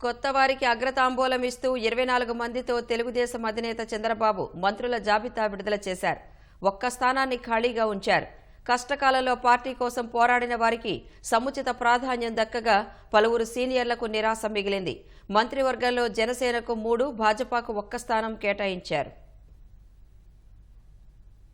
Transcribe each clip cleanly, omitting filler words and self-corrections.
కొత్త వారికి అగ్రతాంబూలం ఇస్తూ 24 మందితో తెలుగుదేశం అధినేత చంద్రబాబు మంత్రుల జాబితా విడుదల చేశారు. ఒక్క స్థానాన్ని ఖాళీగా ఉంచారు. కష్టకాలంలో పార్టీ కోసం పోరాడిన వారికి సముచిత ప్రాధాన్యం దక్కగా పలువురు సీనియర్లకు నిరాశ మిగిలింది. మంత్రివర్గంలో జనసేనకు 3, భాజపాకు 1 స్థానం కేటాయించారు.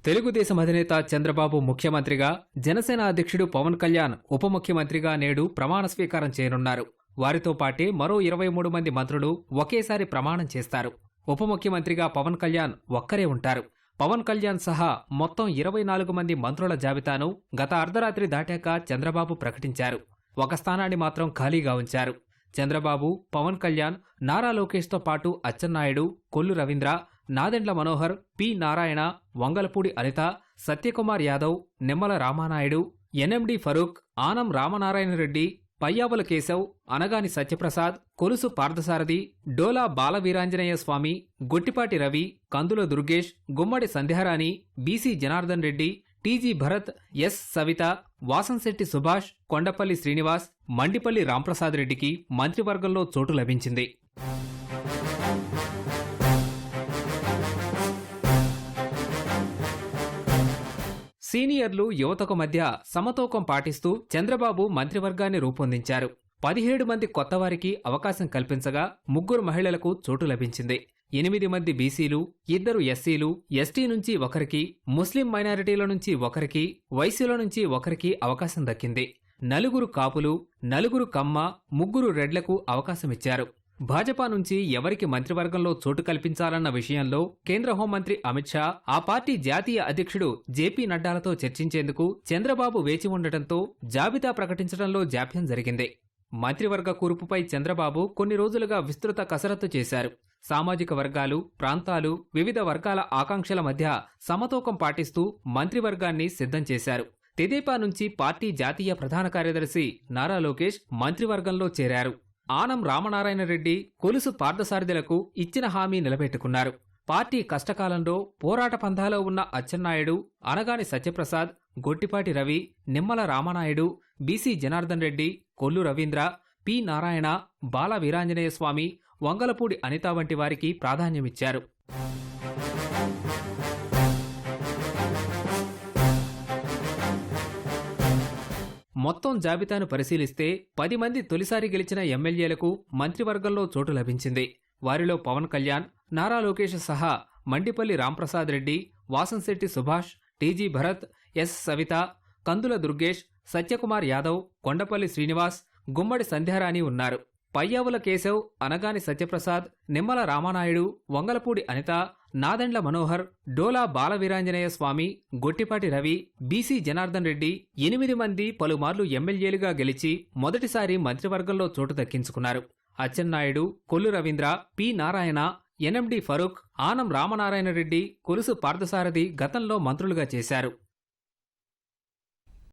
తెలుగుదేశం అధినేత చంద్రబాబు ముఖ్యమంత్రిగా, జనసేన అధ్యక్షుడు పవన్ కళ్యాణ్ ఉప ముఖ్యమంత్రిగా నేడు ప్రమాణ స్వీకారం చేయనున్నారు. వారితో పాటే మరో 23 మంది మంత్రులు ఒకేసారి ప్రమాణం చేస్తారు. ఉప ముఖ్యమంత్రిగా పవన్ కళ్యాణ్ ఒక్కరే ఉంటారు. పవన్ కళ్యాణ్ సహా మొత్తం 24 మంది మంత్రుల జాబితాను గత అర్ధరాత్రి దాటాక చంద్రబాబు ప్రకటించారు. 1 స్థానాన్ని మాత్రం ఖాళీగా ఉంచారు. చంద్రబాబు, పవన్ కళ్యాణ్, నారా లోకేష్తో పాటు Atchannaidu, Kollu Ravindra, Nadendla Manohar, P Narayana, Vangalapudi Anitha, Satyakumar Yadav, Nimmala Ramanaidu, NMD Farooq, Anam Ramanarayana Reddy, Payyavula Keshav, Anagani Satyaprasad, Kolusu Parthasarathy, Dola Balaveeranjaneya Swamy, Gottipati Ravi, Kandula Durgesh, Gummadi Sandhyarani, BC Janardhan Reddy, TG Bharath, S Savitha, Vasamsetti Subhash, Kondapalli Srinivas, Mandipalli Ramprasad రెడ్డికి మంత్రివర్గంలో చోటు లభించింది. సీనియర్లు, యువతకు మధ్య సమతూకం పాటిస్తూ చంద్రబాబు మంత్రివర్గాన్ని రూపొందించారు. 17 మంది కొత్తవారికి అవకాశం కల్పించగా 3 మహిళలకు చోటు లభించింది. 8 మంది బీసీలు, 2 ఎస్సీలు, ఎస్టీ నుంచి 1కి, ముస్లిం మైనారిటీల నుంచి 1కి, వైశ్యుల నుంచి 1కి అవకాశం దక్కింది. 4 కాపులు, 4 కమ్మ, 3 రెడ్లకు అవకాశమిచ్చారు. భాజపా నుంచి ఎవరికి మంత్రివర్గంలో చోటు కల్పించాలన్న విషయంలో కేంద్ర హోంమంత్రి అమిత్ షా, ఆ పార్టీ జాతీయ అధ్యక్షుడు జేపీ నడ్డాలతో చర్చించేందుకు చంద్రబాబు వేచి ఉండటంతో జాబితా ప్రకటించడంలో జాప్యం జరిగింది. మంత్రివర్గ కూర్పుపై చంద్రబాబు కొన్ని రోజులుగా విస్తృత కసరత్తు చేశారు. సామాజిక వర్గాలు, ప్రాంతాలు, వివిధ వర్గాల ఆకాంక్షల మధ్య సమతూకం పాటిస్తూ మంత్రివర్గాన్ని సిద్ధం చేశారు. తెదేపా నుంచి పార్టీ జాతీయ ప్రధాన కార్యదర్శి నారా లోకేష్ మంత్రివర్గంలో చేరారు. ఆనం రామనారాయణ రెడ్డి, కొలుసు పార్థసారథులకు ఇచ్చిన హామీ నిలబెట్టుకున్నారు. పార్టీ కష్టకాలంలో పోరాట పంథాలో ఉన్న అచ్చెన్నాయుడు, అనగాని సత్యప్రసాద్, గొట్టిపాటి రవి, నిమ్మల రామనాయుడు, బీసీ జనార్దన్ రెడ్డి, కొల్లు రవీంద్ర, పి నారాయణ, బాల వీరాంజనేయ స్వామి, వంగలపూడి అనిత వంటి వారికి ప్రాధాన్యమిచ్చారు. మొత్తం జాబితాను పరిశీలిస్తే 10 మంది తొలిసారి గెలిచిన ఎమ్మెల్యేలకు మంత్రివర్గంలో చోటు లభించింది. వారిలో పవన్ కళ్యాణ్, నారా లోకేష్ సహా మండిపల్లి రాంప్రసాద్ రెడ్డి, వాసంశెట్టి సుభాష్, టీజీ భరత్, ఎస్ సవిత, కందుల దుర్గేష్, సత్యకుమార్ యాదవ్, కొండపల్లి శ్రీనివాస్, గుమ్మడి సంధ్యారాణి ఉన్నారు. పయ్యావుల కేశవ్, అనగాని సత్యప్రసాద్, నిమ్మల రామానాయుడు, వంగలపూడి అనిత, నాదెండ్ల మనోహర్, డోలా బాలవీరాంజనేయ స్వామి, గొట్టిపాటి రవి, బీసీ జనార్దన్ రెడ్డి 8 మంది పలుమార్లు ఎమ్మెల్యేలుగా గెలిచి మొదటిసారి మంత్రివర్గంలో చోటు దక్కించుకున్నారు. అచ్చెన్నాయుడు, కొల్లు రవీంద్ర, పి నారాయణ, ఎన్ఎండి ఫరూక్, ఆనం రామనారాయణ రెడ్డి, కొలుసు పార్థసారథి గతంలో మంత్రులుగా చేశారు.